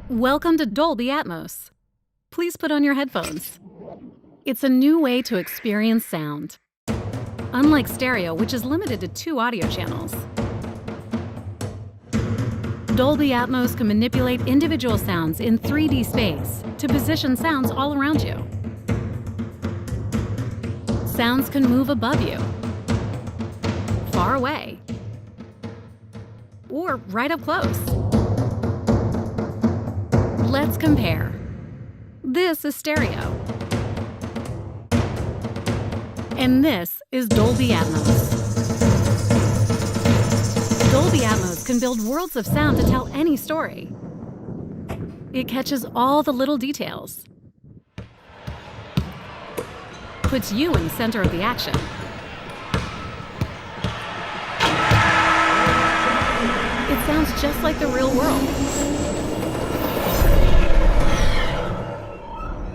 Welcome to Dolby Atmos. Please put on your headphones. It's a new way to experience sound. Unlike stereo, which is limited to 2 audio channels, Dolby Atmos can manipulate individual sounds in 3D space to position sounds all around you. Sounds can move above you, far away, or right up close. Let's compare. This is stereo. And this is Dolby Atmos. Dolby Atmos can build worlds of sound to tell any story. It catches all the little details, puts you in the center of the action, it sounds just like the real world,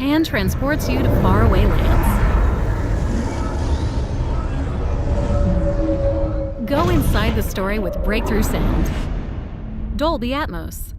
and transports you to faraway lands. Go inside the story with breakthrough sound. Dolby Atmos.